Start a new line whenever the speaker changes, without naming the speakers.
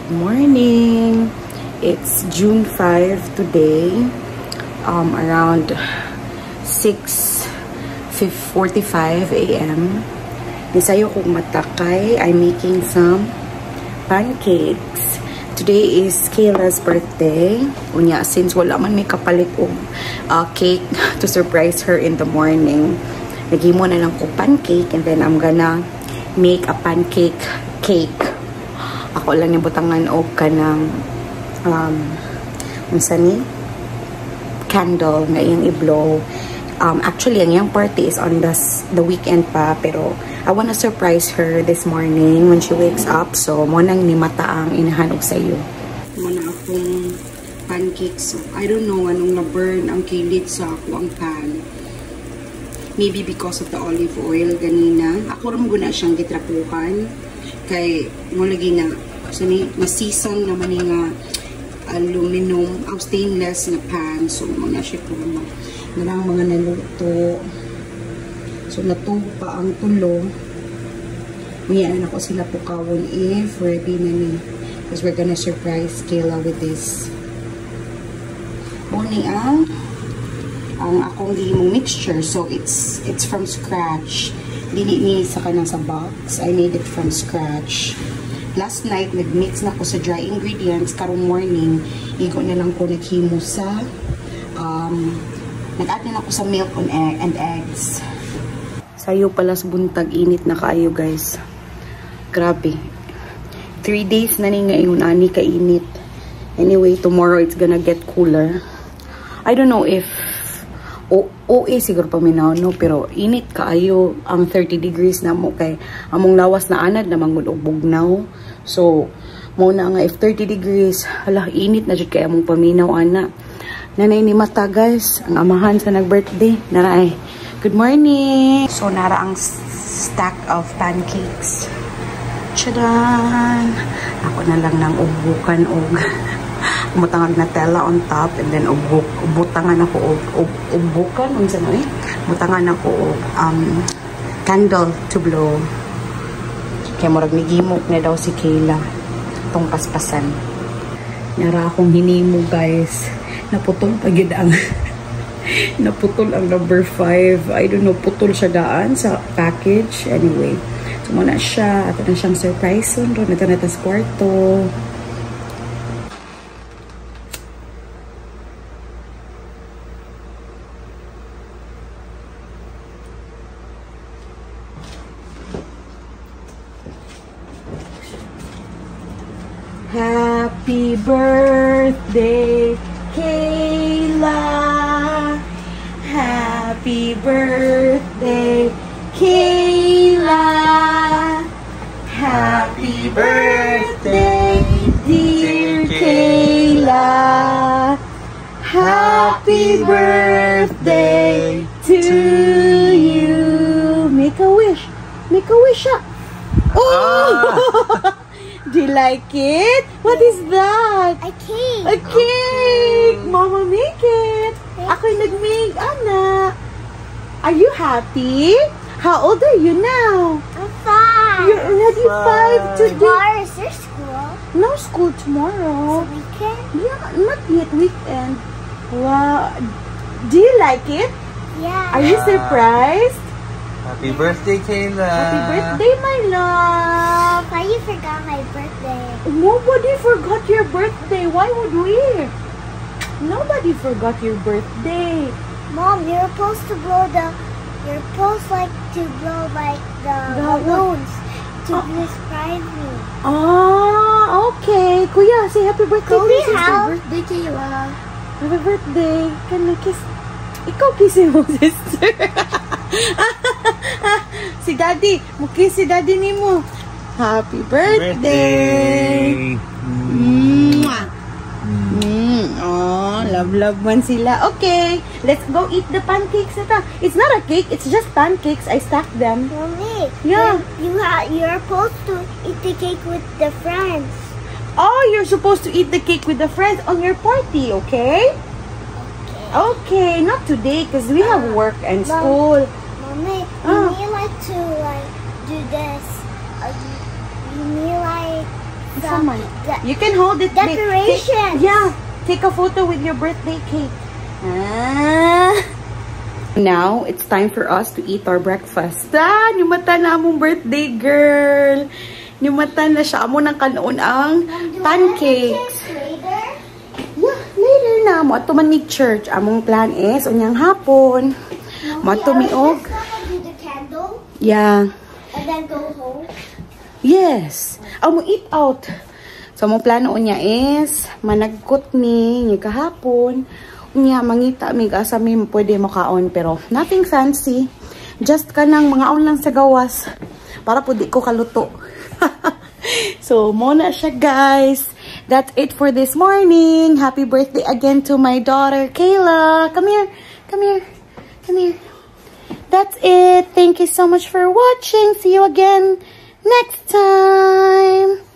Good morning. It's June 5 today. Around 6:45 a.m. Nisayo kong matakay. I'm making some pancakes. Today is Kayla's birthday. Unya, since wala man may kapalit og cake to surprise her in the morning, nagimo na lang ko pancake, and then I'm gonna make a pancake cake. Ako lang yung butangan og kanang unsa ni candle na iyang i-blow. Actually, ang iyang party is on the weekend pa, pero I wanna surprise her this morning when she wakes up. So, mo nang ni mata ang inahanog sa iyo. Muna akong pancakes. So, I don't know anong na-burn ang kilit sa ako ang pan. Maybe because of the olive oil ganina. Ako rin guna siyang gitrapuhan. Kay mo lagi na masisang naman nga aluminum stainless na pan, so muna siya po nalang mga naluto, so natubo pa ang tulo. Ngayon ako sila po kawon if ready na ni, because we're gonna surprise Kayla with this. Muna ang akong gihimong mixture, so it's from scratch. Dili ni sa kanang sa box. I made it from scratch. Last night, nag-mix na ko sa dry ingredients. Karong morning, igo na lang ko naghimo sa nag-add na ako sa milk and eggs. Sayo pala sa buntag, init na kaayo guys. Grabe. 3 days na ni ngayon, ani kainit. Anyway, tomorrow it's gonna get cooler. I don't know if siguro paminaw, no? Pero init kaayo ang 30 degrees na mo, kay among lawas na anad na mangud og bugnaw. So mo na nga if 30 degrees, hala init na jud kay among paminaw ana. Nanay ni mata guys, ang amahan sa nag-birthday. Naray. Good morning. So nara ang stack of pancakes. Chadan. Ako na lang nang ubukan og butangan na tela on top, and then butangan ako ubukan unsa no butangan ako candle to blow. Kaya murag nigimok na daw si Kayla tong paspasan. Nara akong hinimo guys, naputol pagid ang naputol ang number 5. I don't know, putol siya daan sa package. Anyway, so muna siya, ato na siyang surprise ron na sa kwarto. Happy birthday, Kayla. Happy birthday, Kayla. Happy birthday, dear Kayla. Happy birthday to you. Make a wish. Make a wish. Oh! Do you like it? What is that?
A cake.
A cake! Mama make it. Ako'y nag-make, Anna. Are you happy? How old are you now?
I'm 5.
You're already 5 today.
Tomorrow is your school.
No school tomorrow.
It's a weekend?
Yeah, not yet weekend. Wow. Do you like it?
Yeah.
Are you surprised?
Happy birthday, Kayla!
Happy birthday, my love!
Why you forgot my birthday?
Nobody forgot your birthday. Why would we? Nobody forgot your birthday.
Mom, you're supposed to blow you're supposed to blow like the balloons to describe me.
Ah, okay. Kuya, say happy birthday.
Kobe,
Happy
birthday, Kayla.
Happy birthday. Can I kiss? Ikaw kissin mo, sister. Si daddy. Mukis si daddy ni mo. Happy birthday. Mwah. Oh, love man sila. Okay, let's go eat the pancakes. It's not a cake, it's just pancakes. I stacked them.
Mommy,
Yeah.
You're supposed to eat the cake with the friends.
Oh, you're supposed to eat the cake with the friends on your party, okay? Okay, not today because we have work and school.
Mommy, you need like to do this. You need like
You can hold it.
Decoration.
Yeah. Take a photo with your birthday cake. Now, it's time for us to eat our breakfast. Nimata na among birthday girl. Nimata na siya. Amo nang kanoon ang pancakes.
Later?
Yeah, later na. Mo ato man ni church. Among plan is, unyang hapon. Mo ato miog.
Do the candle
Yeah.
and then go home.
Yes. Amo eat out. So, mong plano niya is, managkot ni, niya kahapon. Unya, mangita, mig asa mi pwede makaon, pero nothing fancy. Just kanang mga on lang sa gawas. Para po di ko kaluto. So, muna siya, guys. That's it for this morning. Happy birthday again to my daughter, Kayla. Come here. Come here. Come here. That's it. Thank you so much for watching. See you again next time.